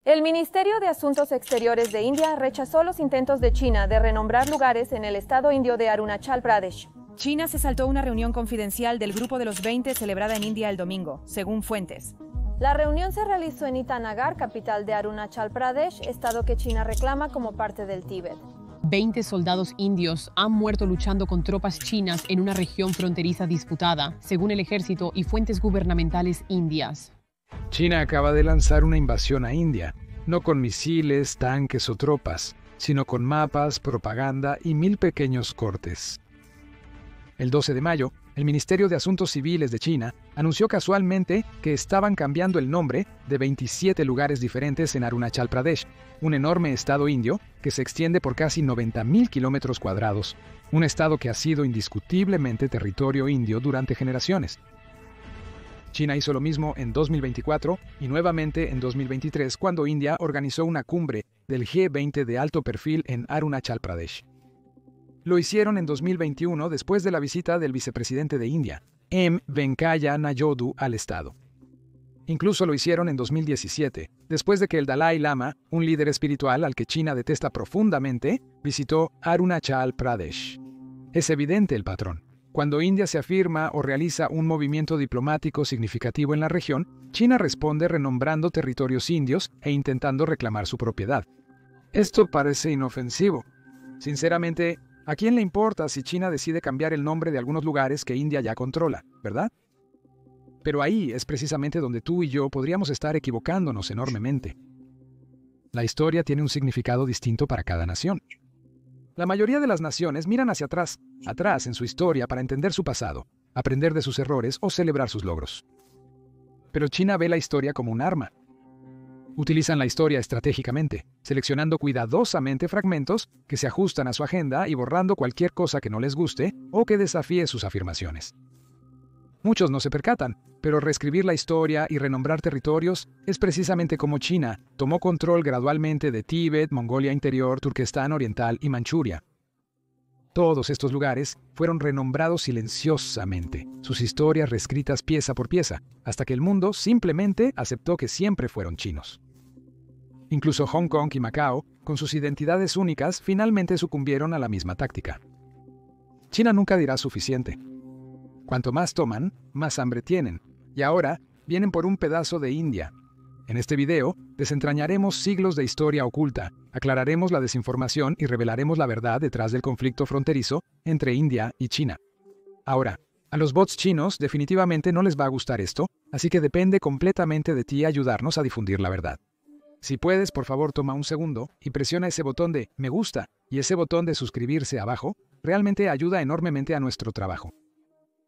El Ministerio de Asuntos Exteriores de India rechazó los intentos de China de renombrar lugares en el estado indio de Arunachal Pradesh. China se saltó una reunión confidencial del Grupo de los 20 celebrada en India el domingo, según fuentes. La reunión se realizó en Itanagar, capital de Arunachal Pradesh, estado que China reclama como parte del Tíbet. 20 soldados indios han muerto luchando con tropas chinas en una región fronteriza disputada, según el ejército y fuentes gubernamentales indias. China acaba de lanzar una invasión a India, no con misiles, tanques o tropas, sino con mapas, propaganda y 1000 pequeños cortes. El 12 de mayo, el Ministerio de Asuntos Civiles de China anunció casualmente que estaban cambiando el nombre de 27 lugares diferentes en Arunachal Pradesh, un enorme estado indio que se extiende por casi 90.000 kilómetros cuadrados, un estado que ha sido indiscutiblemente territorio indio durante generaciones. China hizo lo mismo en 2024 y nuevamente en 2023 cuando India organizó una cumbre del G20 de alto perfil en Arunachal Pradesh. Lo hicieron en 2021 después de la visita del vicepresidente de India, M. Venkaya Nayudu, al estado. Incluso lo hicieron en 2017, después de que el Dalai Lama, un líder espiritual al que China detesta profundamente, visitó Arunachal Pradesh. Es evidente el patrón. Cuando India se afirma o realiza un movimiento diplomático significativo en la región, China responde renombrando territorios indios e intentando reclamar su propiedad. Esto parece inofensivo. Sinceramente, ¿a quién le importa si China decide cambiar el nombre de algunos lugares que India ya controla, verdad? Pero ahí es precisamente donde tú y yo podríamos estar equivocándonos enormemente. La historia tiene un significado distinto para cada nación. La mayoría de las naciones miran hacia atrás en su historia para entender su pasado, aprender de sus errores o celebrar sus logros. Pero China ve la historia como un arma. Utilizan la historia estratégicamente, seleccionando cuidadosamente fragmentos que se ajustan a su agenda y borrando cualquier cosa que no les guste o que desafíe sus afirmaciones. Muchos no se percatan, pero reescribir la historia y renombrar territorios es precisamente como China tomó control gradualmente de Tíbet, Mongolia Interior, Turquestán Oriental y Manchuria. Todos estos lugares fueron renombrados silenciosamente, sus historias reescritas pieza por pieza, hasta que el mundo simplemente aceptó que siempre fueron chinos. Incluso Hong Kong y Macao, con sus identidades únicas, finalmente sucumbieron a la misma táctica. China nunca dirá suficiente. Cuanto más toman, más hambre tienen, y ahora vienen por un pedazo de India. En este video, desentrañaremos siglos de historia oculta, aclararemos la desinformación y revelaremos la verdad detrás del conflicto fronterizo entre India y China. Ahora, a los bots chinos definitivamente no les va a gustar esto, así que depende completamente de ti ayudarnos a difundir la verdad. Si puedes, por favor, toma un segundo y presiona ese botón de me gusta y ese botón de suscribirse abajo, realmente ayuda enormemente a nuestro trabajo.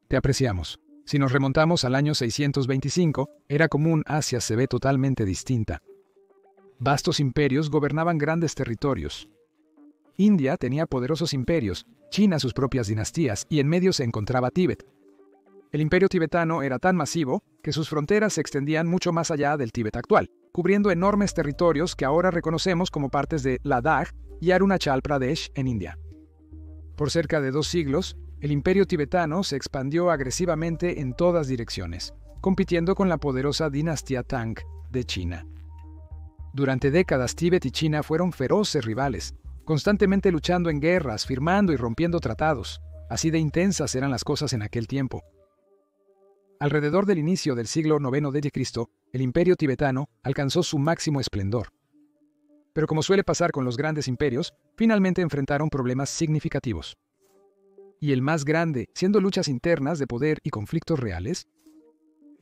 Te apreciamos. Si nos remontamos al año 625, era común Asia se ve totalmente distinta. Vastos imperios gobernaban grandes territorios. India tenía poderosos imperios, China sus propias dinastías y en medio se encontraba Tíbet. El imperio tibetano era tan masivo que sus fronteras se extendían mucho más allá del Tíbet actual, cubriendo enormes territorios que ahora reconocemos como partes de Ladakh y Arunachal Pradesh en India. Por cerca de 2 siglos, el imperio tibetano se expandió agresivamente en todas direcciones, compitiendo con la poderosa dinastía Tang de China. Durante décadas, Tíbet y China fueron feroces rivales, constantemente luchando en guerras, firmando y rompiendo tratados. Así de intensas eran las cosas en aquel tiempo. Alrededor del inicio del siglo IX d.C., el imperio tibetano alcanzó su máximo esplendor. Pero como suele pasar con los grandes imperios, finalmente enfrentaron problemas significativos. Y el más grande, siendo luchas internas de poder y conflictos reales,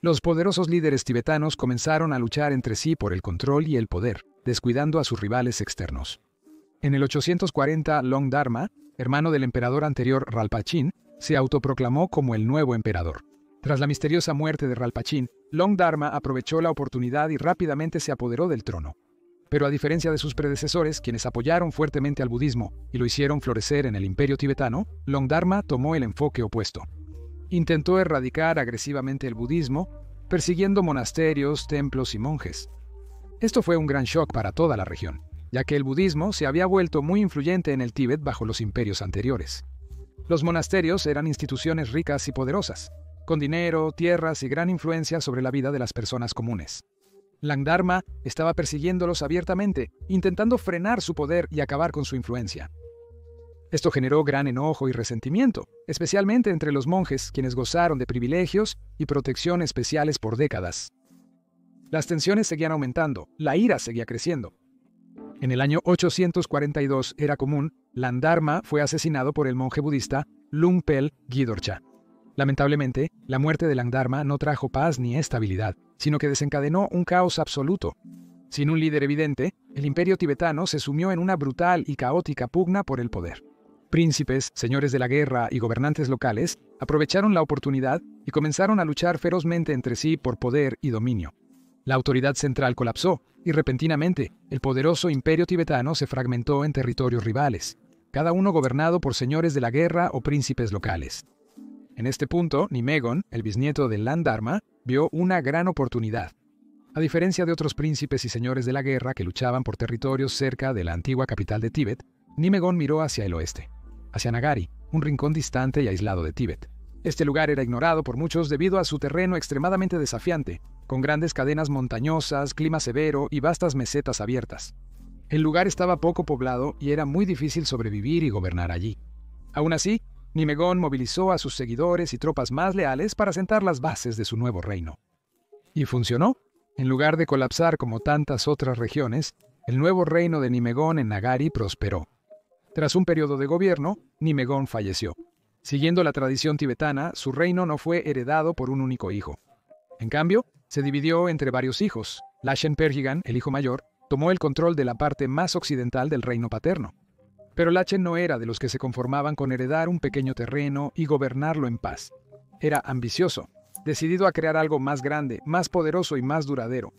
los poderosos líderes tibetanos comenzaron a luchar entre sí por el control y el poder, descuidando a sus rivales externos. En el 840, Longdharma, hermano del emperador anterior Ralpachin, se autoproclamó como el nuevo emperador. Tras la misteriosa muerte de Ralpachin, Longdharma aprovechó la oportunidad y rápidamente se apoderó del trono. Pero a diferencia de sus predecesores, quienes apoyaron fuertemente al budismo y lo hicieron florecer en el imperio tibetano, Longdharma tomó el enfoque opuesto. Intentó erradicar agresivamente el budismo, persiguiendo monasterios, templos y monjes. Esto fue un gran shock para toda la región, ya que el budismo se había vuelto muy influyente en el Tíbet bajo los imperios anteriores. Los monasterios eran instituciones ricas y poderosas, con dinero, tierras y gran influencia sobre la vida de las personas comunes. Langdharma estaba persiguiéndolos abiertamente, intentando frenar su poder y acabar con su influencia. Esto generó gran enojo y resentimiento, especialmente entre los monjes, quienes gozaron de privilegios y protección especiales por décadas. Las tensiones seguían aumentando, la ira seguía creciendo. En el año 842 era común, Langdharma fue asesinado por el monje budista Lungpel Gyidorcha. Lamentablemente, la muerte de Langdharma no trajo paz ni estabilidad, sino que desencadenó un caos absoluto. Sin un líder evidente, el imperio tibetano se sumió en una brutal y caótica pugna por el poder. Príncipes, señores de la guerra y gobernantes locales aprovecharon la oportunidad y comenzaron a luchar ferozmente entre sí por poder y dominio. La autoridad central colapsó y repentinamente el poderoso imperio tibetano se fragmentó en territorios rivales, cada uno gobernado por señores de la guerra o príncipes locales. En este punto, Nimegon, el bisnieto de Langdharma, vio una gran oportunidad. A diferencia de otros príncipes y señores de la guerra que luchaban por territorios cerca de la antigua capital de Tíbet, Nimegon miró hacia el oeste, hacia Nagari, un rincón distante y aislado de Tíbet. Este lugar era ignorado por muchos debido a su terreno extremadamente desafiante, con grandes cadenas montañosas, clima severo y vastas mesetas abiertas. El lugar estaba poco poblado y era muy difícil sobrevivir y gobernar allí. Aún así, Nimegon movilizó a sus seguidores y tropas más leales para sentar las bases de su nuevo reino. Y funcionó. En lugar de colapsar como tantas otras regiones, el nuevo reino de Nimegon en Nagari prosperó. Tras un periodo de gobierno, Nimegon falleció. Siguiendo la tradición tibetana, su reino no fue heredado por un único hijo. En cambio, se dividió entre varios hijos. Lachen Perjigan, el hijo mayor, tomó el control de la parte más occidental del reino paterno. Pero Lachen no era de los que se conformaban con heredar un pequeño terreno y gobernarlo en paz. Era ambicioso, decidido a crear algo más grande, más poderoso y más duradero.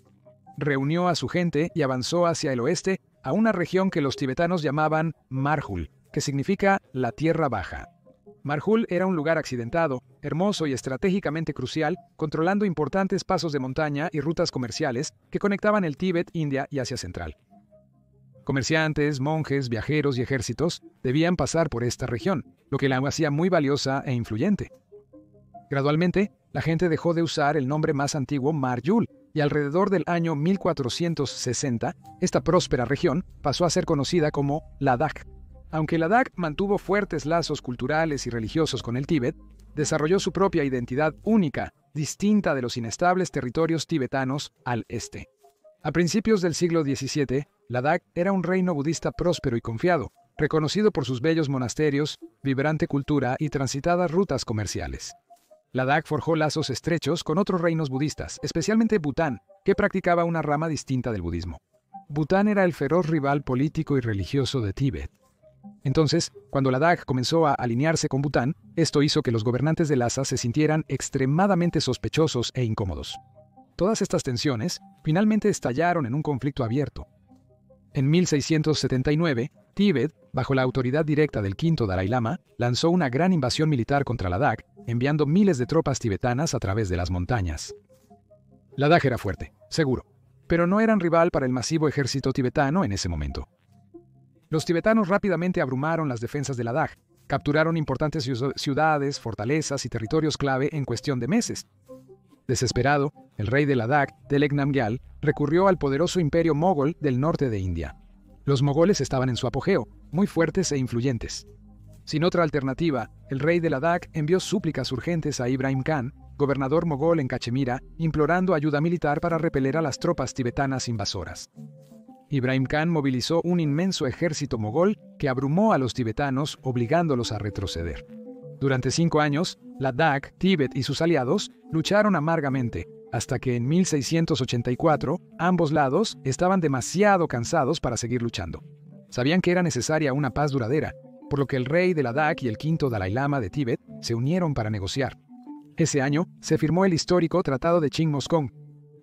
Reunió a su gente y avanzó hacia el oeste a una región que los tibetanos llamaban Marhul, que significa la Tierra Baja. Marhul era un lugar accidentado, hermoso y estratégicamente crucial, controlando importantes pasos de montaña y rutas comerciales que conectaban el Tíbet, India y Asia Central. Comerciantes, monjes, viajeros y ejércitos debían pasar por esta región, lo que la hacía muy valiosa e influyente. Gradualmente, la gente dejó de usar el nombre más antiguo Marjul, y alrededor del año 1460, esta próspera región pasó a ser conocida como Ladakh. Aunque Ladakh mantuvo fuertes lazos culturales y religiosos con el Tíbet, desarrolló su propia identidad única, distinta de los inestables territorios tibetanos al este. A principios del siglo XVII, Ladakh era un reino budista próspero y confiado, reconocido por sus bellos monasterios, vibrante cultura y transitadas rutas comerciales. Ladakh forjó lazos estrechos con otros reinos budistas, especialmente Bután, que practicaba una rama distinta del budismo. Bután era el feroz rival político y religioso de Tíbet. Entonces, cuando Ladakh comenzó a alinearse con Bután, esto hizo que los gobernantes de Lhasa se sintieran extremadamente sospechosos e incómodos. Todas estas tensiones finalmente estallaron en un conflicto abierto. En 1679, Tíbet, bajo la autoridad directa del quinto Dalai Lama, lanzó una gran invasión militar contra Ladakh, enviando miles de tropas tibetanas a través de las montañas. Ladakh era fuerte, seguro, pero no eran rival para el masivo ejército tibetano en ese momento. Los tibetanos rápidamente abrumaron las defensas de Ladakh, capturaron importantes ciudades, fortalezas y territorios clave en cuestión de meses. Desesperado, el rey de Ladakh, Telek Namgyal, recurrió al poderoso imperio mogol del norte de India. Los mogoles estaban en su apogeo, muy fuertes e influyentes. Sin otra alternativa, el rey de Ladakh envió súplicas urgentes a Ibrahim Khan, gobernador mogol en Cachemira, implorando ayuda militar para repeler a las tropas tibetanas invasoras. Ibrahim Khan movilizó un inmenso ejército mogol que abrumó a los tibetanos, obligándolos a retroceder. Durante 5 años, Ladakh, Tíbet y sus aliados lucharon amargamente, hasta que en 1684 ambos lados estaban demasiado cansados para seguir luchando. Sabían que era necesaria una paz duradera, por lo que el rey de Ladakh y el quinto Dalai Lama de Tíbet se unieron para negociar. Ese año se firmó el histórico Tratado de Chingmoscón.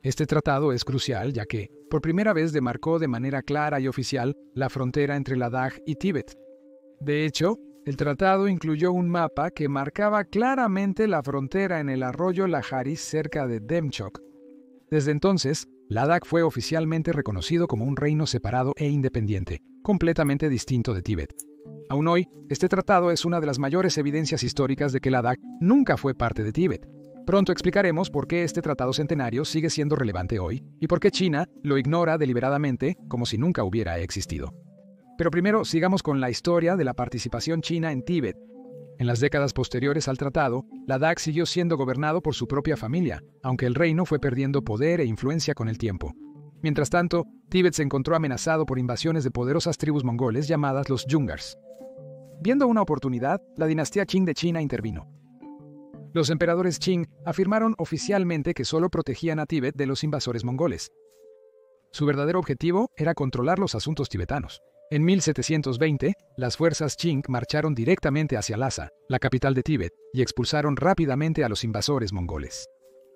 Este tratado es crucial ya que, por primera vez, demarcó de manera clara y oficial la frontera entre Ladakh y Tíbet. De hecho, el tratado incluyó un mapa que marcaba claramente la frontera en el arroyo Laharis cerca de Demchok. Desde entonces, Ladakh fue oficialmente reconocido como un reino separado e independiente, completamente distinto de Tíbet. Aún hoy, este tratado es una de las mayores evidencias históricas de que Ladakh nunca fue parte de Tíbet. Pronto explicaremos por qué este tratado centenario sigue siendo relevante hoy y por qué China lo ignora deliberadamente como si nunca hubiera existido. Pero primero sigamos con la historia de la participación china en Tíbet. En las décadas posteriores al tratado, Ladakh siguió siendo gobernado por su propia familia, aunque el reino fue perdiendo poder e influencia con el tiempo. Mientras tanto, Tíbet se encontró amenazado por invasiones de poderosas tribus mongoles llamadas los Yungars. Viendo una oportunidad, la dinastía Qing de China intervino. Los emperadores Qing afirmaron oficialmente que solo protegían a Tíbet de los invasores mongoles. Su verdadero objetivo era controlar los asuntos tibetanos. En 1720, las fuerzas Qing marcharon directamente hacia Lhasa, la capital de Tíbet, y expulsaron rápidamente a los invasores mongoles.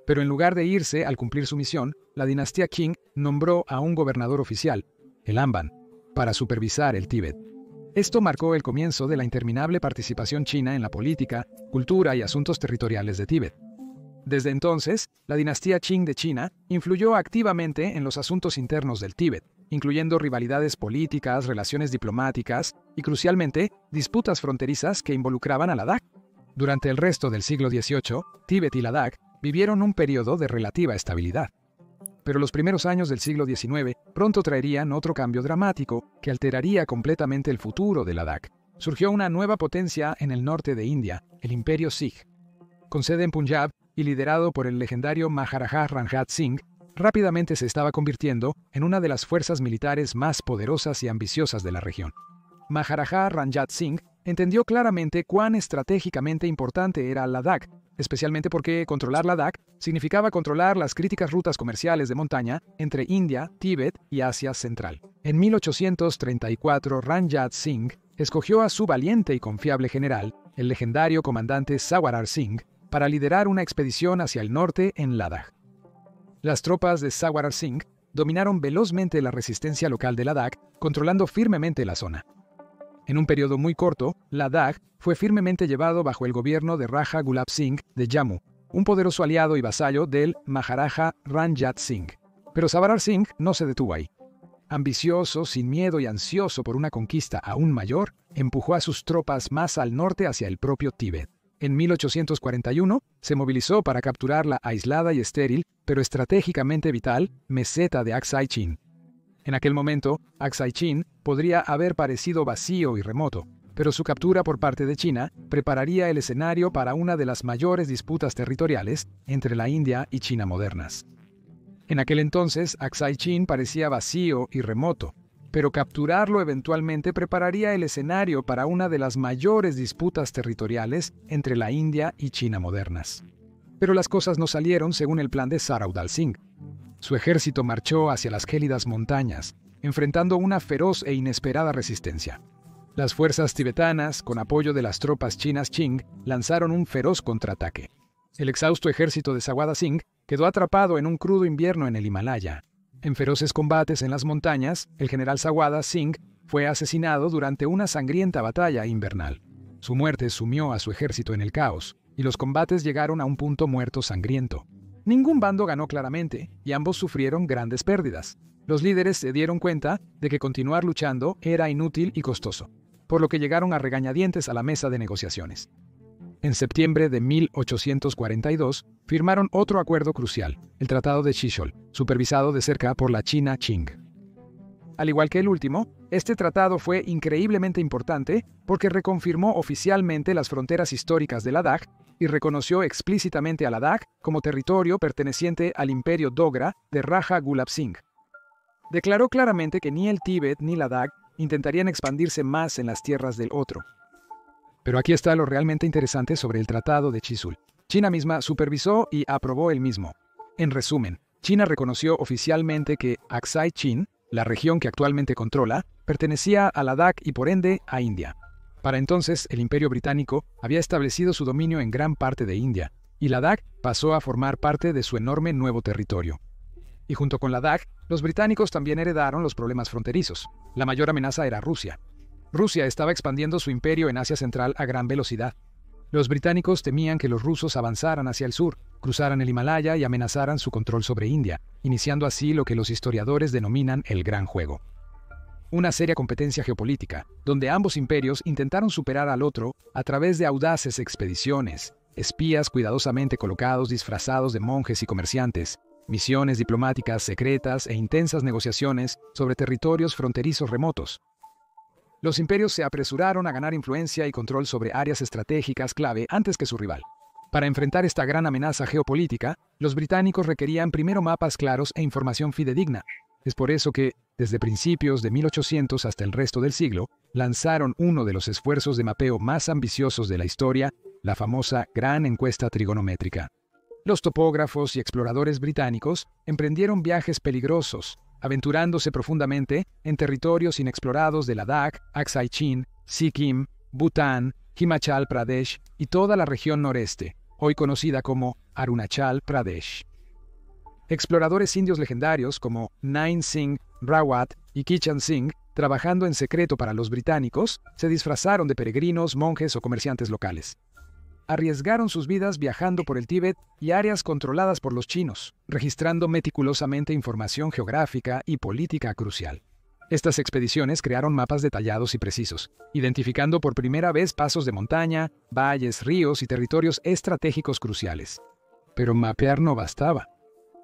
Pero en lugar de irse al cumplir su misión, la dinastía Qing nombró a un gobernador oficial, el Amban, para supervisar el Tíbet. Esto marcó el comienzo de la interminable participación china en la política, cultura y asuntos territoriales de Tíbet. Desde entonces, la dinastía Qing de China influyó activamente en los asuntos internos del Tíbet, incluyendo rivalidades políticas, relaciones diplomáticas y, crucialmente, disputas fronterizas que involucraban a Ladakh. Durante el resto del siglo XVIII, Tíbet y Ladakh vivieron un periodo de relativa estabilidad. Pero los primeros años del siglo XIX pronto traerían otro cambio dramático que alteraría completamente el futuro de Ladakh. Surgió una nueva potencia en el norte de India, el Imperio Sikh. Con sede en Punjab y liderado por el legendario Maharaja Ranjit Singh, rápidamente se estaba convirtiendo en una de las fuerzas militares más poderosas y ambiciosas de la región. Maharaja Ranjit Singh entendió claramente cuán estratégicamente importante era Ladakh, especialmente porque controlar Ladakh significaba controlar las críticas rutas comerciales de montaña entre India, Tíbet y Asia Central. En 1834, Ranjit Singh escogió a su valiente y confiable general, el legendario comandante Sawarar Singh, para liderar una expedición hacia el norte en Ladakh. Las tropas de Sawarar Singh dominaron velozmente la resistencia local de Ladakh, controlando firmemente la zona. En un periodo muy corto, Ladakh fue firmemente llevado bajo el gobierno de Raja Gulab Singh de Jammu, un poderoso aliado y vasallo del Maharaja Ranjit Singh. Pero Sawarar Singh no se detuvo ahí. Ambicioso, sin miedo y ansioso por una conquista aún mayor, empujó a sus tropas más al norte hacia el propio Tíbet. En 1841, se movilizó para capturar la aislada y estéril, pero estratégicamente vital, meseta de Aksai Chin. En aquel momento, Aksai Chin podría haber parecido vacío y remoto, pero su captura por parte de China prepararía el escenario para una de las mayores disputas territoriales entre la India y China modernas. En aquel entonces, Aksai Chin parecía vacío y remoto, pero capturarlo eventualmente prepararía el escenario para una de las mayores disputas territoriales entre la India y China modernas. Pero las cosas no salieron según el plan de Saraudal Singh. Su ejército marchó hacia las gélidas montañas, enfrentando una feroz e inesperada resistencia. Las fuerzas tibetanas, con apoyo de las tropas chinas Qing, lanzaron un feroz contraataque. El exhausto ejército de Sawada Singh quedó atrapado en un crudo invierno en el Himalaya. En feroces combates en las montañas, el general Sawada Singh fue asesinado durante una sangrienta batalla invernal. Su muerte sumió a su ejército en el caos, y los combates llegaron a un punto muerto sangriento. Ningún bando ganó claramente, y ambos sufrieron grandes pérdidas. Los líderes se dieron cuenta de que continuar luchando era inútil y costoso, por lo que llegaron a regañadientes a la mesa de negociaciones. En septiembre de 1842, firmaron otro acuerdo crucial, el Tratado de Shishol, supervisado de cerca por la China Qing. Al igual que el último, este tratado fue increíblemente importante porque reconfirmó oficialmente las fronteras históricas de Ladakh y reconoció explícitamente a Ladakh como territorio perteneciente al Imperio Dogra de Raja Gulab Singh. Declaró claramente que ni el Tíbet ni Ladakh intentarían expandirse más en las tierras del otro. Pero aquí está lo realmente interesante sobre el Tratado de Shishol. China misma supervisó y aprobó el mismo. En resumen, China reconoció oficialmente que Aksai Chin, la región que actualmente controla, pertenecía a Ladakh y por ende a India. Para entonces, el Imperio Británico había establecido su dominio en gran parte de India, y Ladakh pasó a formar parte de su enorme nuevo territorio. Y junto con Ladakh, los británicos también heredaron los problemas fronterizos. La mayor amenaza era Rusia. Rusia estaba expandiendo su imperio en Asia Central a gran velocidad. Los británicos temían que los rusos avanzaran hacia el sur, cruzaran el Himalaya y amenazaran su control sobre India, iniciando así lo que los historiadores denominan el Gran Juego. Una seria competencia geopolítica, donde ambos imperios intentaron superar al otro a través de audaces expediciones, espías cuidadosamente colocados disfrazados de monjes y comerciantes, misiones diplomáticas secretas e intensas negociaciones sobre territorios fronterizos remotos. Los imperios se apresuraron a ganar influencia y control sobre áreas estratégicas clave antes que su rival. Para enfrentar esta gran amenaza geopolítica, los británicos requerían primero mapas claros e información fidedigna. Es por eso que, desde principios de 1800 hasta el resto del siglo, lanzaron uno de los esfuerzos de mapeo más ambiciosos de la historia, la famosa Gran Encuesta Trigonométrica. Los topógrafos y exploradores británicos emprendieron viajes peligrosos, aventurándose profundamente en territorios inexplorados de Ladakh, Aksai Chin, Sikkim, Bután, Himachal Pradesh y toda la región noreste, hoy conocida como Arunachal Pradesh. Exploradores indios legendarios como Nain Singh Rawat y Kichan Singh, trabajando en secreto para los británicos, se disfrazaron de peregrinos, monjes o comerciantes locales. Arriesgaron sus vidas viajando por el Tíbet y áreas controladas por los chinos, registrando meticulosamente información geográfica y política crucial. Estas expediciones crearon mapas detallados y precisos, identificando por primera vez pasos de montaña, valles, ríos y territorios estratégicos cruciales. Pero mapear no bastaba.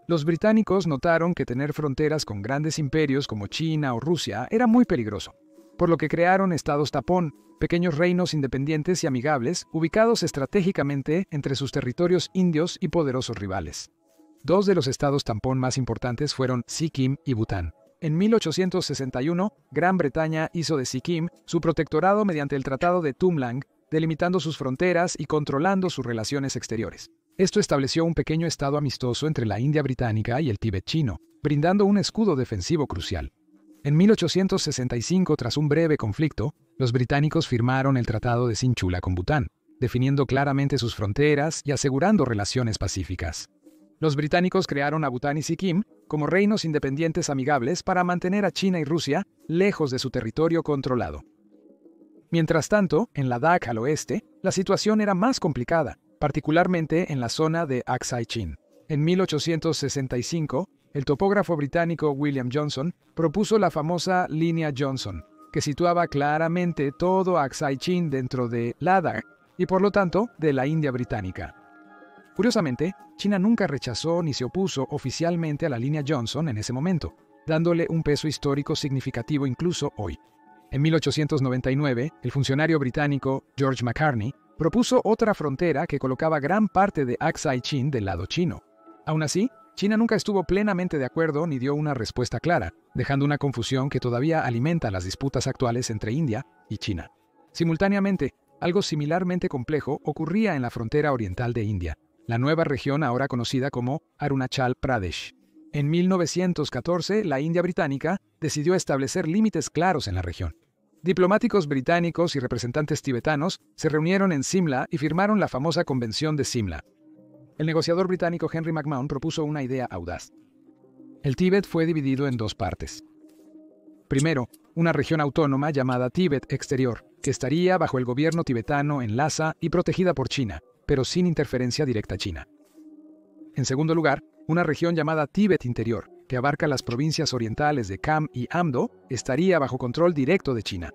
Los británicos notaron que tener fronteras con grandes imperios como China o Rusia era muy peligroso, por lo que crearon estados tapón, pequeños reinos independientes y amigables ubicados estratégicamente entre sus territorios indios y poderosos rivales. Dos de los estados tampón más importantes fueron Sikkim y Bután. En 1861, Gran Bretaña hizo de Sikkim su protectorado mediante el Tratado de Tumlang, delimitando sus fronteras y controlando sus relaciones exteriores. Esto estableció un pequeño estado amistoso entre la India británica y el Tíbet chino, brindando un escudo defensivo crucial. En 1865, tras un breve conflicto, los británicos firmaron el Tratado de Sinchula con Bután, definiendo claramente sus fronteras y asegurando relaciones pacíficas. Los británicos crearon a Bután y Sikkim como reinos independientes amigables para mantener a China y Rusia lejos de su territorio controlado. Mientras tanto, en Ladakh al oeste, la situación era más complicada, particularmente en la zona de Aksai Chin. En 1865, el topógrafo británico William Johnson propuso la famosa línea Johnson, que situaba claramente todo Aksai Chin dentro de Ladakh y por lo tanto de la India británica. Curiosamente, China nunca rechazó ni se opuso oficialmente a la línea Johnson en ese momento, dándole un peso histórico significativo incluso hoy. En 1899, el funcionario británico George Macartney propuso otra frontera que colocaba gran parte de Aksai Chin del lado chino. Aún así, China nunca estuvo plenamente de acuerdo ni dio una respuesta clara, dejando una confusión que todavía alimenta las disputas actuales entre India y China. Simultáneamente, algo similarmente complejo ocurría en la frontera oriental de India, la nueva región ahora conocida como Arunachal Pradesh. En 1914, la India británica decidió establecer límites claros en la región. Diplomáticos británicos y representantes tibetanos se reunieron en Simla y firmaron la famosa Convención de Simla. El negociador británico Henry McMahon propuso una idea audaz. El Tíbet fue dividido en dos partes. Primero, una región autónoma llamada Tíbet Exterior, que estaría bajo el gobierno tibetano en Lhasa y protegida por China, pero sin interferencia directa china. En segundo lugar, una región llamada Tíbet Interior, que abarca las provincias orientales de Kham y Amdo, estaría bajo control directo de China.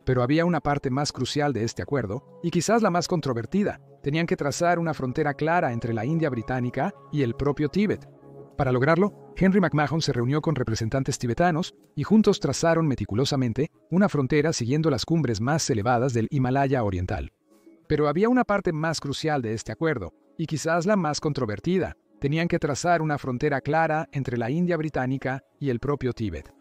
Pero había una parte más crucial de este acuerdo, y quizás la más controvertida. Tenían que trazar una frontera clara entre la India británica y el propio Tíbet. Para lograrlo, Henry McMahon se reunió con representantes tibetanos y juntos trazaron meticulosamente una frontera siguiendo las cumbres más elevadas del Himalaya oriental. Pero había una parte más crucial de este acuerdo, y quizás la más controvertida. Tenían que trazar una frontera clara entre la India británica y el propio Tíbet.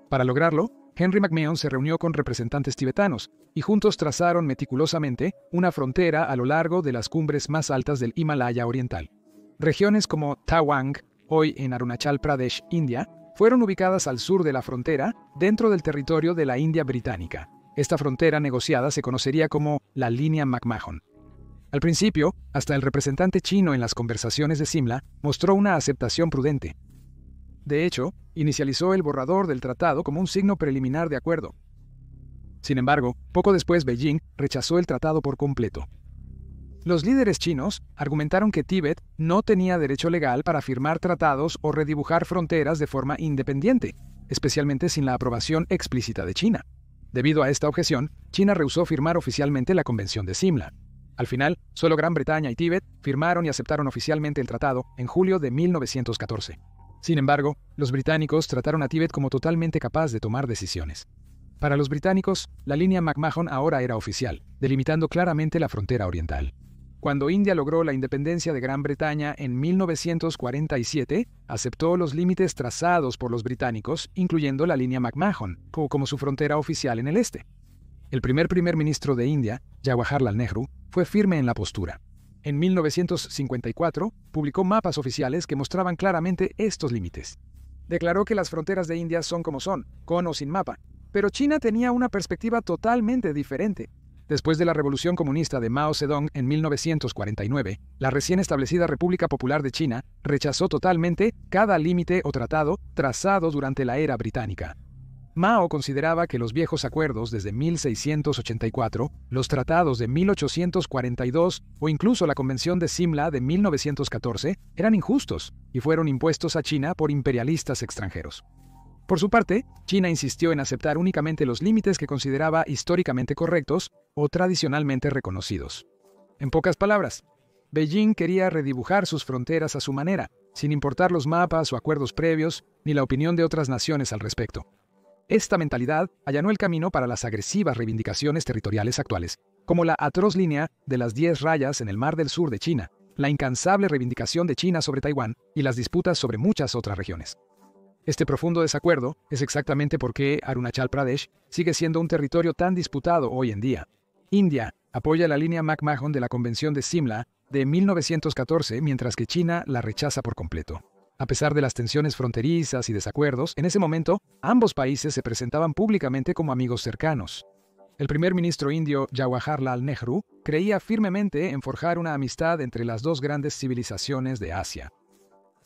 Para lograrlo, Henry McMahon se reunió con representantes tibetanos y juntos trazaron meticulosamente una frontera a lo largo de las cumbres más altas del Himalaya oriental. Regiones como Tawang, hoy en Arunachal Pradesh, India, fueron ubicadas al sur de la frontera, dentro del territorio de la India británica. Esta frontera negociada se conocería como la línea McMahon. Al principio, hasta el representante chino en las conversaciones de Simla mostró una aceptación prudente. De hecho, inicializó el borrador del tratado como un signo preliminar de acuerdo. Sin embargo, poco después Beijing rechazó el tratado por completo. Los líderes chinos argumentaron que Tíbet no tenía derecho legal para firmar tratados o redibujar fronteras de forma independiente, especialmente sin la aprobación explícita de China. Debido a esta objeción, China rehusó firmar oficialmente la Convención de Simla. Al final, solo Gran Bretaña y Tíbet firmaron y aceptaron oficialmente el tratado en julio de 1914. Sin embargo, los británicos trataron a Tíbet como totalmente capaz de tomar decisiones. Para los británicos, la línea McMahon ahora era oficial, delimitando claramente la frontera oriental. Cuando India logró la independencia de Gran Bretaña en 1947, aceptó los límites trazados por los británicos, incluyendo la línea McMahon, como su frontera oficial en el este. El primer ministro de India, Jawaharlal Nehru, fue firme en la postura. En 1954, publicó mapas oficiales que mostraban claramente estos límites. Declaró que las fronteras de India son como son, con o sin mapa, pero China tenía una perspectiva totalmente diferente. Después de la Revolución Comunista de Mao Zedong en 1949, la recién establecida República Popular de China rechazó totalmente cada límite o tratado trazado durante la era británica. Mao consideraba que los viejos acuerdos desde 1684, los tratados de 1842 o incluso la Convención de Simla de 1914 eran injustos y fueron impuestos a China por imperialistas extranjeros. Por su parte, China insistió en aceptar únicamente los límites que consideraba históricamente correctos o tradicionalmente reconocidos. En pocas palabras, Beijing quería redibujar sus fronteras a su manera, sin importar los mapas o acuerdos previos ni la opinión de otras naciones al respecto. Esta mentalidad allanó el camino para las agresivas reivindicaciones territoriales actuales, como la atroz línea de las 10 rayas en el Mar del Sur de China, la incansable reivindicación de China sobre Taiwán y las disputas sobre muchas otras regiones. Este profundo desacuerdo es exactamente por qué Arunachal Pradesh sigue siendo un territorio tan disputado hoy en día. India apoya la línea McMahon de la Convención de Simla de 1914, mientras que China la rechaza por completo. A pesar de las tensiones fronterizas y desacuerdos, en ese momento, ambos países se presentaban públicamente como amigos cercanos. El primer ministro indio Jawaharlal Nehru creía firmemente en forjar una amistad entre las dos grandes civilizaciones de Asia.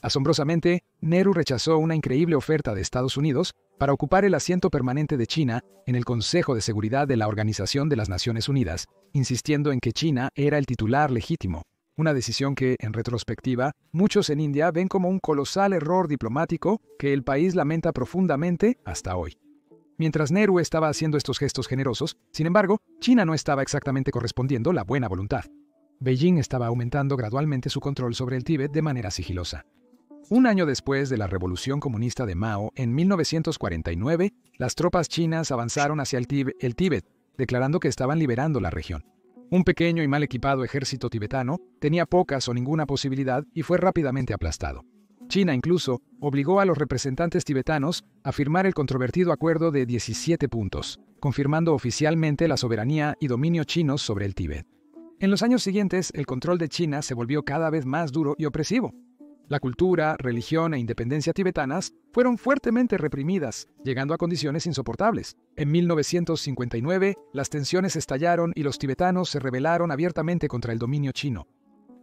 Asombrosamente, Nehru rechazó una increíble oferta de Estados Unidos para ocupar el asiento permanente de China en el Consejo de Seguridad de la Organización de las Naciones Unidas, insistiendo en que China era el titular legítimo, una decisión que, en retrospectiva, muchos en India ven como un colosal error diplomático que el país lamenta profundamente hasta hoy. Mientras Nehru estaba haciendo estos gestos generosos, sin embargo, China no estaba exactamente correspondiendo la buena voluntad. Beijing estaba aumentando gradualmente su control sobre el Tíbet de manera sigilosa. Un año después de la Revolución Comunista de Mao, en 1949, las tropas chinas avanzaron hacia el Tíbet, declarando que estaban liberando la región. Un pequeño y mal equipado ejército tibetano tenía pocas o ninguna posibilidad y fue rápidamente aplastado. China incluso obligó a los representantes tibetanos a firmar el controvertido acuerdo de 17 puntos, confirmando oficialmente la soberanía y dominio chinos sobre el Tíbet. En los años siguientes, el control de China se volvió cada vez más duro y opresivo. La cultura, religión e independencia tibetanas fueron fuertemente reprimidas, llegando a condiciones insoportables. En 1959, las tensiones estallaron y los tibetanos se rebelaron abiertamente contra el dominio chino.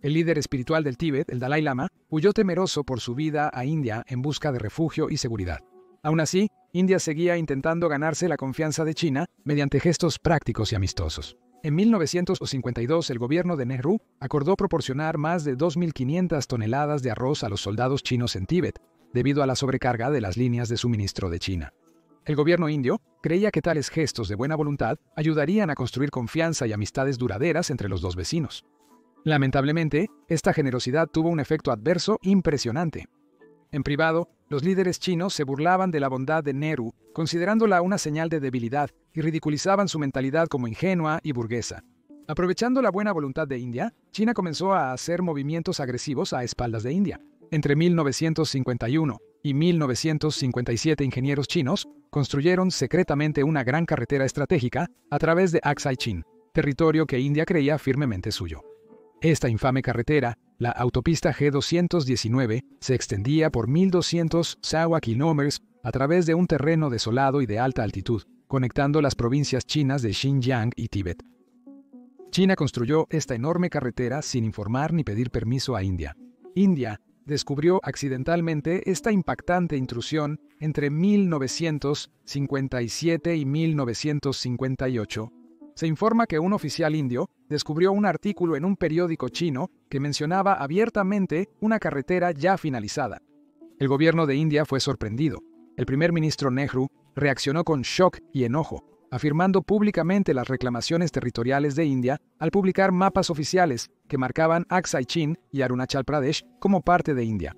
El líder espiritual del Tíbet, el Dalai Lama, huyó temeroso por su vida a India en busca de refugio y seguridad. Aún así, India seguía intentando ganarse la confianza de China mediante gestos prácticos y amistosos. En 1952, el gobierno de Nehru acordó proporcionar más de 2.500 toneladas de arroz a los soldados chinos en Tíbet, debido a la sobrecarga de las líneas de suministro de China. El gobierno indio creía que tales gestos de buena voluntad ayudarían a construir confianza y amistades duraderas entre los dos vecinos. Lamentablemente, esta generosidad tuvo un efecto adverso impresionante. En privado, los líderes chinos se burlaban de la bondad de Nehru, considerándola una señal de debilidad, y ridiculizaban su mentalidad como ingenua y burguesa. Aprovechando la buena voluntad de India, China comenzó a hacer movimientos agresivos a espaldas de India. Entre 1951 y 1957, ingenieros chinos construyeron secretamente una gran carretera estratégica a través de Aksai Chin, territorio que India creía firmemente suyo. Esta infame carretera, la autopista G219, se extendía por 1.200 sawa kilómetros a través de un terreno desolado y de alta altitud, conectando las provincias chinas de Xinjiang y Tíbet. China construyó esta enorme carretera sin informar ni pedir permiso a India. India descubrió accidentalmente esta impactante intrusión entre 1957 y 1958. Se informa que un oficial indio descubrió un artículo en un periódico chino que mencionaba abiertamente una carretera ya finalizada. El gobierno de India fue sorprendido. El primer ministro Nehru reaccionó con shock y enojo, afirmando públicamente las reclamaciones territoriales de India al publicar mapas oficiales que marcaban Aksai Chin y Arunachal Pradesh como parte de India.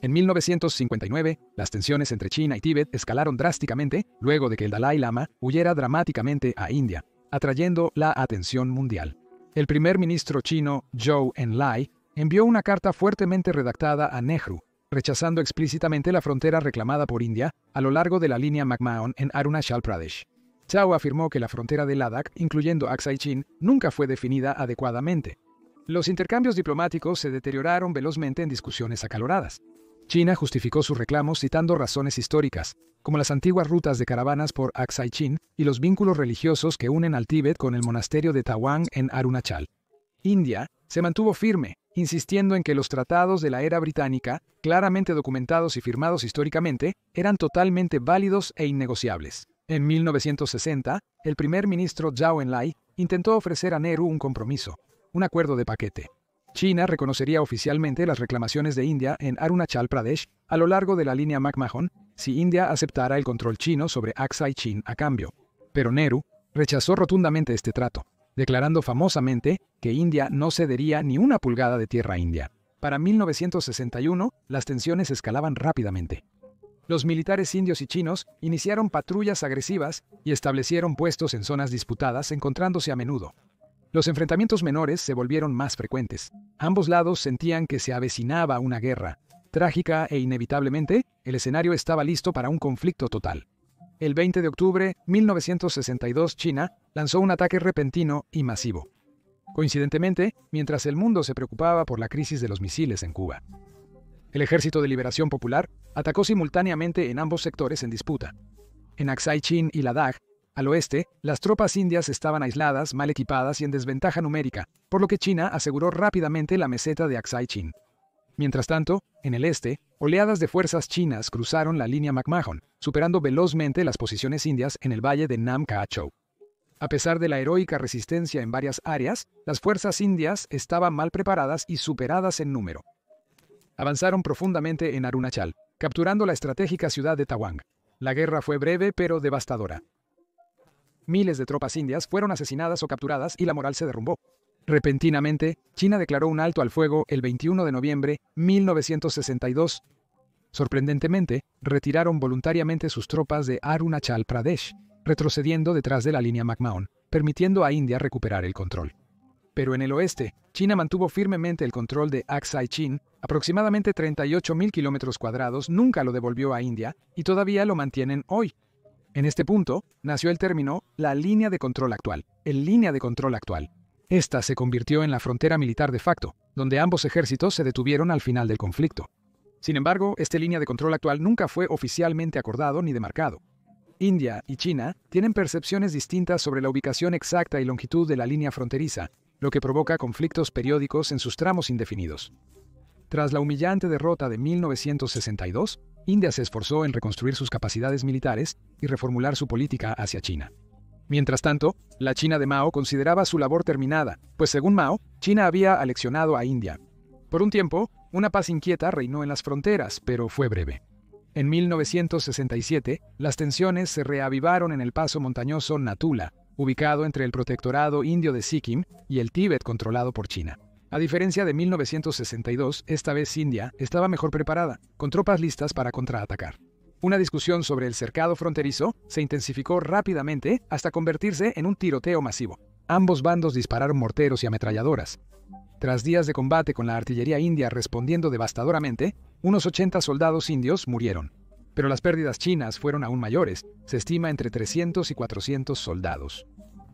En 1959, las tensiones entre China y Tíbet escalaron drásticamente luego de que el Dalai Lama huyera dramáticamente a India, atrayendo la atención mundial. El primer ministro chino Zhou Enlai envió una carta fuertemente redactada a Nehru, rechazando explícitamente la frontera reclamada por India a lo largo de la línea McMahon en Arunachal Pradesh. Zhou afirmó que la frontera de Ladakh, incluyendo Aksai Chin, nunca fue definida adecuadamente. Los intercambios diplomáticos se deterioraron velozmente en discusiones acaloradas. China justificó sus reclamos citando razones históricas, como las antiguas rutas de caravanas por Aksai Chin y los vínculos religiosos que unen al Tíbet con el monasterio de Tawang en Arunachal. India se mantuvo firme, insistiendo en que los tratados de la era británica, claramente documentados y firmados históricamente, eran totalmente válidos e innegociables. En 1960, el primer ministro Zhou Enlai intentó ofrecer a Nehru un compromiso, un acuerdo de paquete. China reconocería oficialmente las reclamaciones de India en Arunachal Pradesh a lo largo de la línea McMahon si India aceptara el control chino sobre Aksai Chin a cambio. Pero Nehru rechazó rotundamente este trato, declarando famosamente que India no cedería ni una pulgada de tierra india. Para 1961, las tensiones escalaban rápidamente. Los militares indios y chinos iniciaron patrullas agresivas y establecieron puestos en zonas disputadas, encontrándose a menudo. Los enfrentamientos menores se volvieron más frecuentes. Ambos lados sentían que se avecinaba una guerra. Trágica e inevitablemente, el escenario estaba listo para un conflicto total. El 20 de octubre de 1962, China lanzó un ataque repentino y masivo. Coincidentemente, mientras el mundo se preocupaba por la crisis de los misiles en Cuba. El Ejército de Liberación Popular atacó simultáneamente en ambos sectores en disputa. En Aksai Chin y Ladakh, al oeste, las tropas indias estaban aisladas, mal equipadas y en desventaja numérica, por lo que China aseguró rápidamente la meseta de Aksai Chin. Mientras tanto, en el este, oleadas de fuerzas chinas cruzaron la línea McMahon, superando velozmente las posiciones indias en el valle de Nam Kha Chau. A pesar de la heroica resistencia en varias áreas, las fuerzas indias estaban mal preparadas y superadas en número. Avanzaron profundamente en Arunachal, capturando la estratégica ciudad de Tawang. La guerra fue breve pero devastadora. Miles de tropas indias fueron asesinadas o capturadas y la moral se derrumbó. Repentinamente, China declaró un alto al fuego el 21 de noviembre de 1962. Sorprendentemente, retiraron voluntariamente sus tropas de Arunachal Pradesh, retrocediendo detrás de la línea McMahon, permitiendo a India recuperar el control. Pero en el oeste, China mantuvo firmemente el control de Aksai Chin, aproximadamente 38.000 kilómetros cuadrados, nunca lo devolvió a India y todavía lo mantienen hoy. En este punto, nació el término la línea de control actual, el línea de control actual. Esta se convirtió en la frontera militar de facto, donde ambos ejércitos se detuvieron al final del conflicto. Sin embargo, esta línea de control actual nunca fue oficialmente acordado ni demarcado. India y China tienen percepciones distintas sobre la ubicación exacta y longitud de la línea fronteriza, lo que provoca conflictos periódicos en sus tramos indefinidos. Tras la humillante derrota de 1962, India se esforzó en reconstruir sus capacidades militares y reformular su política hacia China. Mientras tanto, la China de Mao consideraba su labor terminada, pues según Mao, China había aleccionado a India. Por un tiempo, una paz inquieta reinó en las fronteras, pero fue breve. En 1967, las tensiones se reavivaron en el paso montañoso Natula, ubicado entre el protectorado indio de Sikkim y el Tíbet controlado por China. A diferencia de 1962, esta vez India estaba mejor preparada, con tropas listas para contraatacar. Una discusión sobre el cercado fronterizo se intensificó rápidamente hasta convertirse en un tiroteo masivo. Ambos bandos dispararon morteros y ametralladoras. Tras días de combate con la artillería india respondiendo devastadoramente, unos 80 soldados indios murieron. Pero las pérdidas chinas fueron aún mayores, se estima entre 300 y 400 soldados.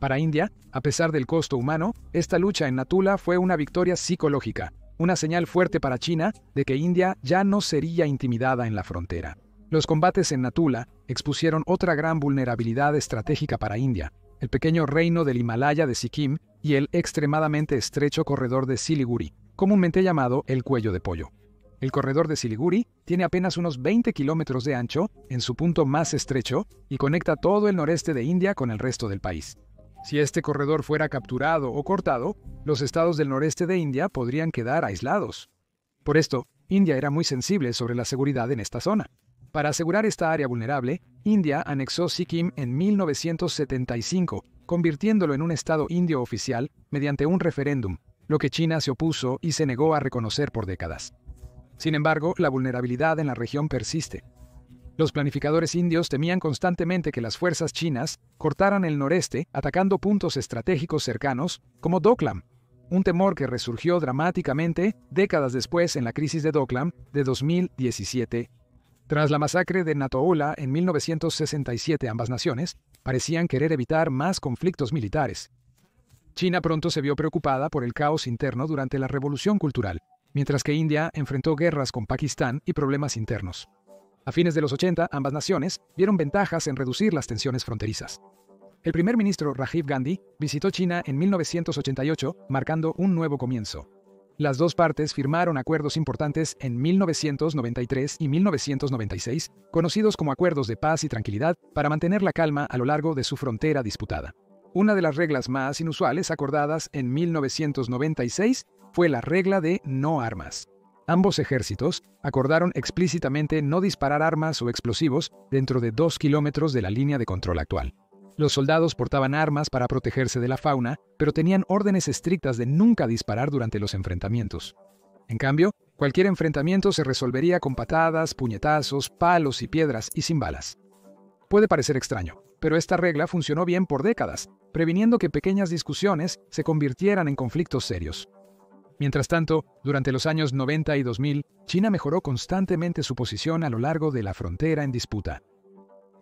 Para India, a pesar del costo humano, esta lucha en Natula fue una victoria psicológica, una señal fuerte para China de que India ya no sería intimidada en la frontera. Los combates en Natula expusieron otra gran vulnerabilidad estratégica para India, el pequeño reino del Himalaya de Sikkim y el extremadamente estrecho corredor de Siliguri, comúnmente llamado el cuello de pollo. El corredor de Siliguri tiene apenas unos 20 kilómetros de ancho en su punto más estrecho y conecta todo el noreste de India con el resto del país. Si este corredor fuera capturado o cortado, los estados del noreste de India podrían quedar aislados. Por esto, India era muy sensible sobre la seguridad en esta zona. Para asegurar esta área vulnerable, India anexó Sikkim en 1975, convirtiéndolo en un estado indio oficial mediante un referéndum, lo que China se opuso y se negó a reconocer por décadas. Sin embargo, la vulnerabilidad en la región persiste. Los planificadores indios temían constantemente que las fuerzas chinas cortaran el noreste atacando puntos estratégicos cercanos como Doklam, un temor que resurgió dramáticamente décadas después en la crisis de Doklam de 2017. Tras la masacre de Natoola en 1967, ambas naciones parecían querer evitar más conflictos militares. China pronto se vio preocupada por el caos interno durante la Revolución Cultural, mientras que India enfrentó guerras con Pakistán y problemas internos. A fines de los 80, ambas naciones vieron ventajas en reducir las tensiones fronterizas. El primer ministro Rajiv Gandhi visitó China en 1988, marcando un nuevo comienzo. Las dos partes firmaron acuerdos importantes en 1993 y 1996, conocidos como Acuerdos de Paz y Tranquilidad, para mantener la calma a lo largo de su frontera disputada. Una de las reglas más inusuales acordadas en 1996 fue la regla de no armas. Ambos ejércitos acordaron explícitamente no disparar armas o explosivos dentro de 2 kilómetros de la línea de control actual. Los soldados portaban armas para protegerse de la fauna, pero tenían órdenes estrictas de nunca disparar durante los enfrentamientos. En cambio, cualquier enfrentamiento se resolvería con patadas, puñetazos, palos y piedras y sin balas. Puede parecer extraño, pero esta regla funcionó bien por décadas, previniendo que pequeñas discusiones se convirtieran en conflictos serios. Mientras tanto, durante los años 90 y 2000, China mejoró constantemente su posición a lo largo de la frontera en disputa.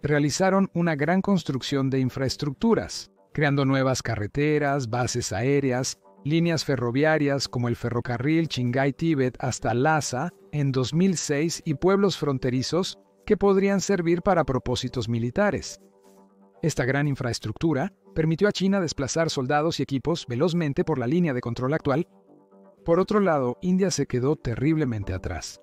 Realizaron una gran construcción de infraestructuras, creando nuevas carreteras, bases aéreas, líneas ferroviarias como el ferrocarril Qinghai-Tíbet hasta Lhasa en 2006 y pueblos fronterizos que podrían servir para propósitos militares. Esta gran infraestructura permitió a China desplazar soldados y equipos velozmente por la línea de control actual. Por otro lado, India se quedó terriblemente atrás.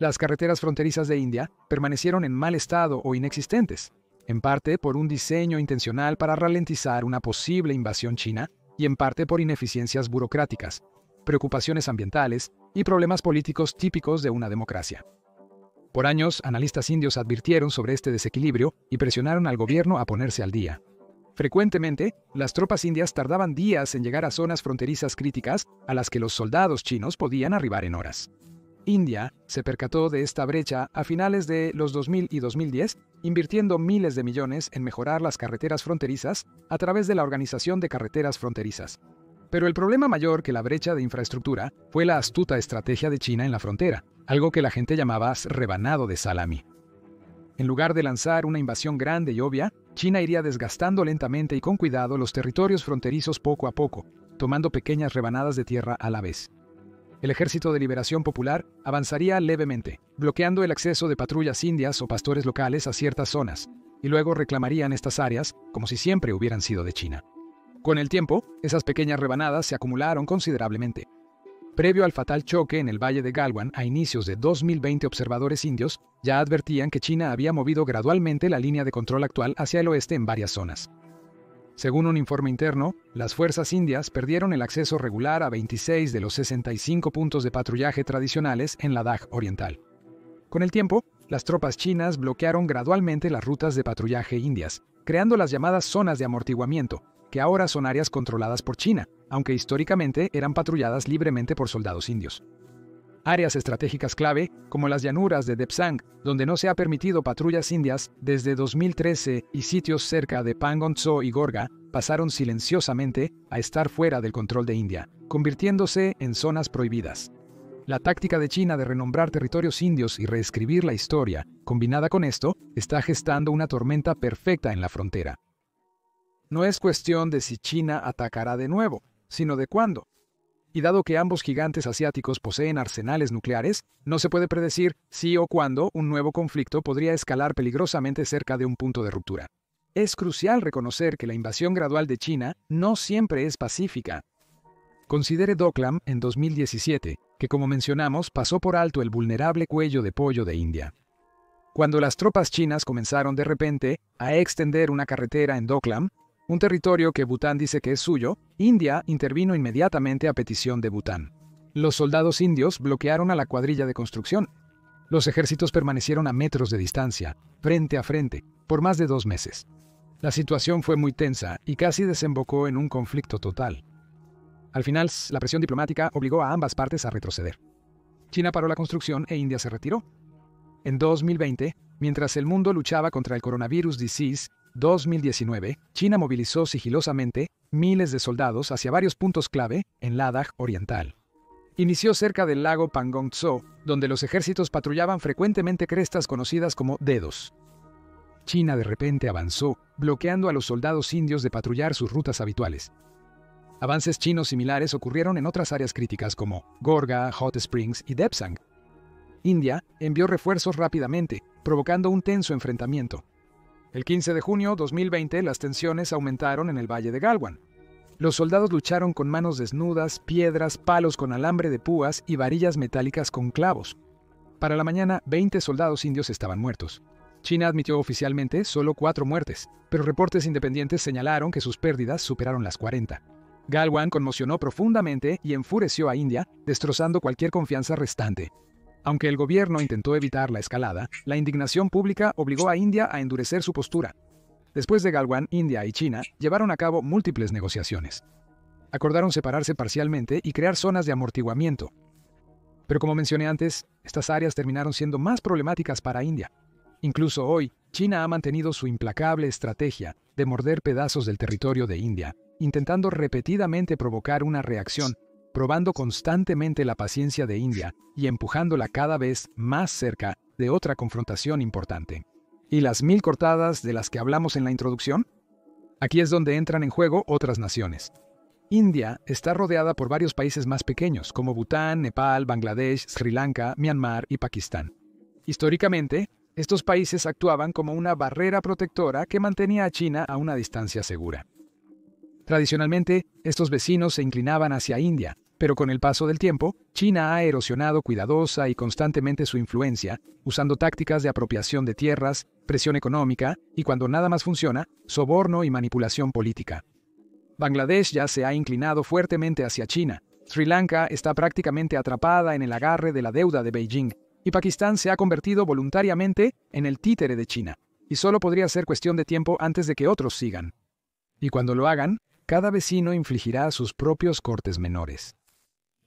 Las carreteras fronterizas de India permanecieron en mal estado o inexistentes, en parte por un diseño intencional para ralentizar una posible invasión china y en parte por ineficiencias burocráticas, preocupaciones ambientales y problemas políticos típicos de una democracia. Por años, analistas indios advirtieron sobre este desequilibrio y presionaron al gobierno a ponerse al día. Frecuentemente, las tropas indias tardaban días en llegar a zonas fronterizas críticas a las que los soldados chinos podían arribar en horas. India se percató de esta brecha a finales de los 2000 y 2010, invirtiendo miles de millones en mejorar las carreteras fronterizas a través de la Organización de Carreteras Fronterizas. Pero el problema mayor que la brecha de infraestructura fue la astuta estrategia de China en la frontera, algo que la gente llamaba rebanado de salami. En lugar de lanzar una invasión grande y obvia, China iría desgastando lentamente y con cuidado los territorios fronterizos poco a poco, tomando pequeñas rebanadas de tierra a la vez. El Ejército de Liberación Popular avanzaría levemente, bloqueando el acceso de patrullas indias o pastores locales a ciertas zonas, y luego reclamarían estas áreas como si siempre hubieran sido de China. Con el tiempo, esas pequeñas rebanadas se acumularon considerablemente. Previo al fatal choque en el Valle de Galwan a inicios de 2020, observadores indios ya advertían que China había movido gradualmente la línea de control actual hacia el oeste en varias zonas. Según un informe interno, las fuerzas indias perdieron el acceso regular a 26 de los 65 puntos de patrullaje tradicionales en Ladakh Oriental. Con el tiempo, las tropas chinas bloquearon gradualmente las rutas de patrullaje indias, creando las llamadas zonas de amortiguamiento, que ahora son áreas controladas por China, aunque históricamente eran patrulladas libremente por soldados indios. Áreas estratégicas clave, como las llanuras de Depsang, donde no se ha permitido patrullas indias desde 2013, y sitios cerca de Pangong Tso y Gorga, pasaron silenciosamente a estar fuera del control de India, convirtiéndose en zonas prohibidas. La táctica de China de renombrar territorios indios y reescribir la historia, combinada con esto, está gestando una tormenta perfecta en la frontera. No es cuestión de si China atacará de nuevo, sino de cuándo. Y dado que ambos gigantes asiáticos poseen arsenales nucleares, no se puede predecir si o cuándo un nuevo conflicto podría escalar peligrosamente cerca de un punto de ruptura. Es crucial reconocer que la invasión gradual de China no siempre es pacífica. Considere Doklam en 2017, que como mencionamos pasó por alto el vulnerable cuello de pollo de India. Cuando las tropas chinas comenzaron de repente a extender una carretera en Doklam, un territorio que Bután dice que es suyo, India intervino inmediatamente a petición de Bután. Los soldados indios bloquearon a la cuadrilla de construcción. Los ejércitos permanecieron a metros de distancia, frente a frente, por más de 2 meses. La situación fue muy tensa y casi desembocó en un conflicto total. Al final, la presión diplomática obligó a ambas partes a retroceder. China paró la construcción e India se retiró. En 2020, mientras el mundo luchaba contra el coronavirus disease 2019, China movilizó sigilosamente miles de soldados hacia varios puntos clave en Ladakh Oriental. Inició cerca del lago Pangong Tso, donde los ejércitos patrullaban frecuentemente crestas conocidas como dedos. China de repente avanzó, bloqueando a los soldados indios de patrullar sus rutas habituales. Avances chinos similares ocurrieron en otras áreas críticas como Gorga, Hot Springs y Depsang. India envió refuerzos rápidamente, provocando un tenso enfrentamiento. El 15 de junio de 2020, las tensiones aumentaron en el valle de Galwan. Los soldados lucharon con manos desnudas, piedras, palos con alambre de púas y varillas metálicas con clavos. Para la mañana, 20 soldados indios estaban muertos. China admitió oficialmente solo 4 muertes, pero reportes independientes señalaron que sus pérdidas superaron las 40. Galwan conmocionó profundamente y enfureció a India, destrozando cualquier confianza restante. Aunque el gobierno intentó evitar la escalada, la indignación pública obligó a India a endurecer su postura. Después de Galwan, India y China llevaron a cabo múltiples negociaciones. Acordaron separarse parcialmente y crear zonas de amortiguamiento. Pero como mencioné antes, estas áreas terminaron siendo más problemáticas para India. Incluso hoy, China ha mantenido su implacable estrategia de morder pedazos del territorio de India, intentando repetidamente provocar una reacción, probando constantemente la paciencia de India y empujándola cada vez más cerca de otra confrontación importante. ¿Y las 1000 cortadas de las que hablamos en la introducción? Aquí es donde entran en juego otras naciones. India está rodeada por varios países más pequeños, como Bután, Nepal, Bangladesh, Sri Lanka, Myanmar y Pakistán. Históricamente, estos países actuaban como una barrera protectora que mantenía a China a una distancia segura. Tradicionalmente, estos vecinos se inclinaban hacia India, pero con el paso del tiempo, China ha erosionado cuidadosa y constantemente su influencia, usando tácticas de apropiación de tierras, presión económica y, cuando nada más funciona, soborno y manipulación política. Bangladesh ya se ha inclinado fuertemente hacia China, Sri Lanka está prácticamente atrapada en el agarre de la deuda de Beijing, y Pakistán se ha convertido voluntariamente en el títere de China, y solo podría ser cuestión de tiempo antes de que otros sigan. Y cuando lo hagan, cada vecino infligirá sus propios cortes menores.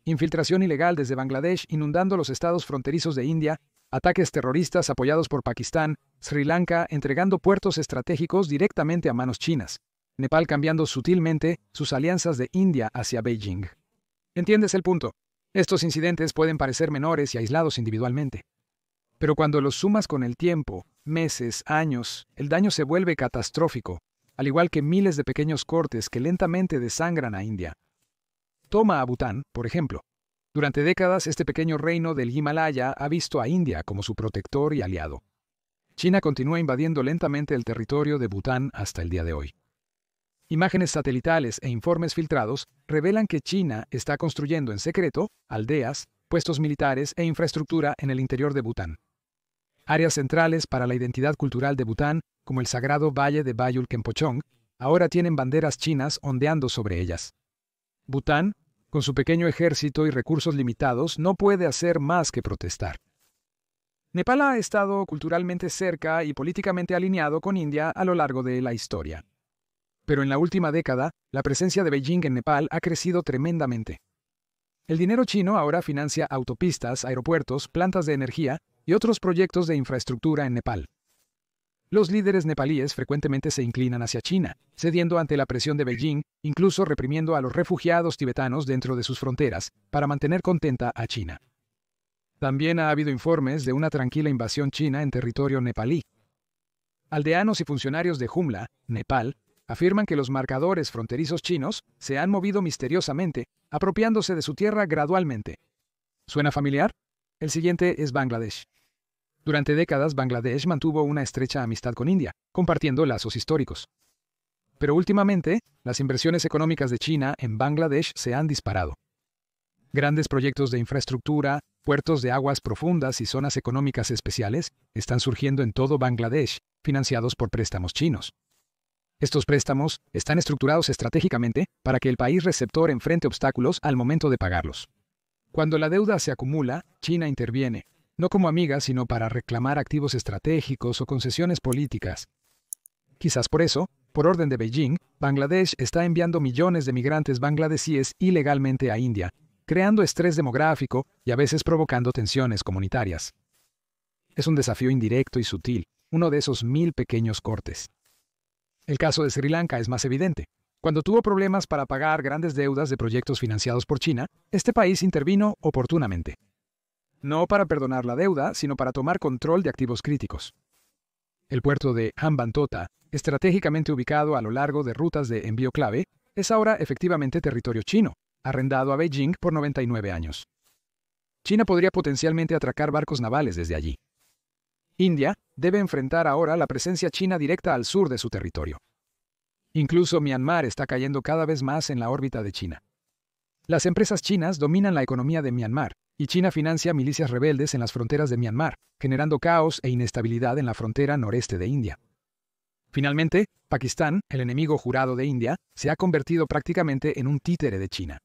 Infiltración ilegal desde Bangladesh inundando los estados fronterizos de India, ataques terroristas apoyados por Pakistán, Sri Lanka entregando puertos estratégicos directamente a manos chinas, Nepal cambiando sutilmente sus alianzas de India hacia Beijing. ¿Entiendes el punto? Estos incidentes pueden parecer menores y aislados individualmente. Pero cuando los sumas con el tiempo, meses, años, el daño se vuelve catastrófico, al igual que miles de pequeños cortes que lentamente desangran a India. Toma a Bután, por ejemplo. Durante décadas, este pequeño reino del Himalaya ha visto a India como su protector y aliado. China continúa invadiendo lentamente el territorio de Bután hasta el día de hoy. Imágenes satelitales e informes filtrados revelan que China está construyendo en secreto aldeas, puestos militares e infraestructura en el interior de Bután. Áreas centrales para la identidad cultural de Bután, como el sagrado valle de Bayul Kempochong, ahora tienen banderas chinas ondeando sobre ellas. Bután, con su pequeño ejército y recursos limitados, no puede hacer más que protestar. Nepal ha estado culturalmente cerca y políticamente alineado con India a lo largo de la historia. Pero en la última década, la presencia de Beijing en Nepal ha crecido tremendamente. El dinero chino ahora financia autopistas, aeropuertos, plantas de energía y otros proyectos de infraestructura en Nepal. Los líderes nepalíes frecuentemente se inclinan hacia China, cediendo ante la presión de Beijing, incluso reprimiendo a los refugiados tibetanos dentro de sus fronteras, para mantener contenta a China. También ha habido informes de una tranquila invasión china en territorio nepalí. Aldeanos y funcionarios de Jumla, Nepal, afirman que los marcadores fronterizos chinos se han movido misteriosamente, apropiándose de su tierra gradualmente. ¿Suena familiar? El siguiente es Bangladesh. Durante décadas, Bangladesh mantuvo una estrecha amistad con India, compartiendo lazos históricos. Pero últimamente, las inversiones económicas de China en Bangladesh se han disparado. Grandes proyectos de infraestructura, puertos de aguas profundas y zonas económicas especiales están surgiendo en todo Bangladesh, financiados por préstamos chinos. Estos préstamos están estructurados estratégicamente para que el país receptor enfrente obstáculos al momento de pagarlos. Cuando la deuda se acumula, China interviene, no como amiga, sino para reclamar activos estratégicos o concesiones políticas. Quizás por eso, por orden de Beijing, Bangladesh está enviando millones de migrantes bangladesíes ilegalmente a India, creando estrés demográfico y a veces provocando tensiones comunitarias. Es un desafío indirecto y sutil, uno de esos 1000 pequeños cortes. El caso de Sri Lanka es más evidente. Cuando tuvo problemas para pagar grandes deudas de proyectos financiados por China, este país intervino oportunamente. No para perdonar la deuda, sino para tomar control de activos críticos. El puerto de Hambantota, estratégicamente ubicado a lo largo de rutas de envío clave, es ahora efectivamente territorio chino, arrendado a Beijing por 99 años. China podría potencialmente atracar barcos navales desde allí. India debe enfrentar ahora la presencia china directa al sur de su territorio. Incluso Myanmar está cayendo cada vez más en la órbita de China. Las empresas chinas dominan la economía de Myanmar, y China financia milicias rebeldes en las fronteras de Myanmar, generando caos e inestabilidad en la frontera noreste de India. Finalmente, Pakistán, el enemigo jurado de India, se ha convertido prácticamente en un títere de China.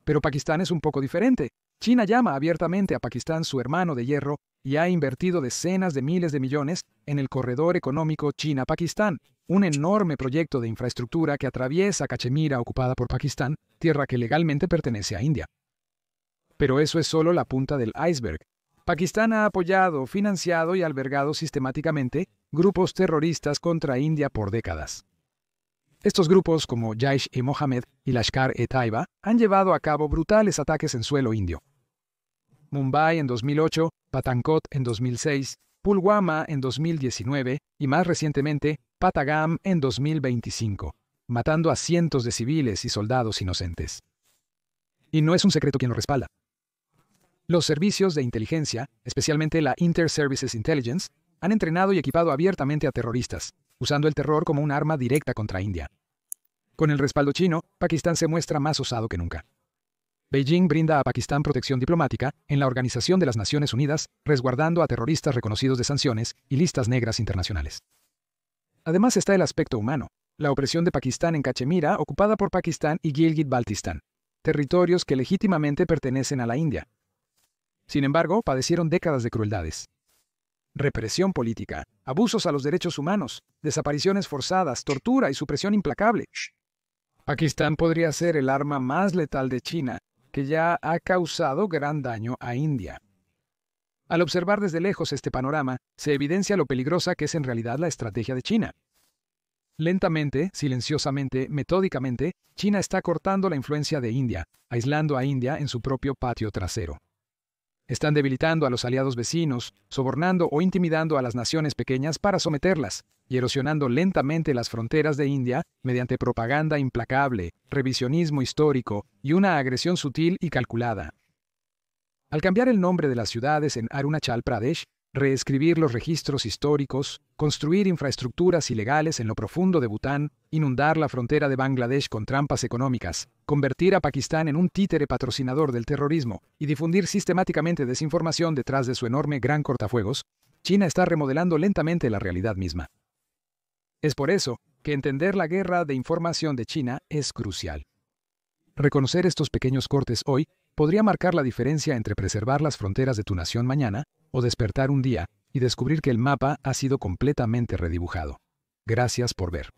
Pero Pakistán es un poco diferente. China llama abiertamente a Pakistán su hermano de hierro y ha invertido decenas de miles de millones en el corredor económico China-Pakistán, un enorme proyecto de infraestructura que atraviesa Cachemira ocupada por Pakistán, tierra que legalmente pertenece a India. Pero eso es solo la punta del iceberg. Pakistán ha apoyado, financiado y albergado sistemáticamente grupos terroristas contra India por décadas. Estos grupos, como Jaish-e-Mohammed y Lashkar-e-Taiba, han llevado a cabo brutales ataques en suelo indio. Mumbai en 2008, Pathankot en 2006, Pulwama en 2019 y más recientemente, Pathagam en 2025, matando a cientos de civiles y soldados inocentes. Y no es un secreto quién lo respalda. Los servicios de inteligencia, especialmente la Inter-Services Intelligence, han entrenado y equipado abiertamente a terroristas, usando el terror como un arma directa contra India. Con el respaldo chino, Pakistán se muestra más osado que nunca. Beijing brinda a Pakistán protección diplomática en la Organización de las Naciones Unidas, resguardando a terroristas reconocidos de sanciones y listas negras internacionales. Además está el aspecto humano, la opresión de Pakistán en Cachemira, ocupada por Pakistán y Gilgit-Baltistán, territorios que legítimamente pertenecen a la India. Sin embargo, padecieron décadas de crueldades. Represión política, abusos a los derechos humanos, desapariciones forzadas, tortura y supresión implacable. Pakistán podría ser el arma más letal de China, que ya ha causado gran daño a India. Al observar desde lejos este panorama, se evidencia lo peligrosa que es en realidad la estrategia de China. Lentamente, silenciosamente, metódicamente, China está cortando la influencia de India, aislando a India en su propio patio trasero. Están debilitando a los aliados vecinos, sobornando o intimidando a las naciones pequeñas para someterlas, y erosionando lentamente las fronteras de India mediante propaganda implacable, revisionismo histórico y una agresión sutil y calculada. Al cambiar el nombre de las ciudades en Arunachal Pradesh, reescribir los registros históricos, construir infraestructuras ilegales en lo profundo de Bután, inundar la frontera de Bangladesh con trampas económicas, convertir a Pakistán en un títere patrocinador del terrorismo y difundir sistemáticamente desinformación detrás de su enorme gran cortafuegos, China está remodelando lentamente la realidad misma. Es por eso que entender la guerra de información de China es crucial. Reconocer estos pequeños cortes hoy podría marcar la diferencia entre preservar las fronteras de tu nación mañana o despertar un día y descubrir que el mapa ha sido completamente redibujado. Gracias por ver.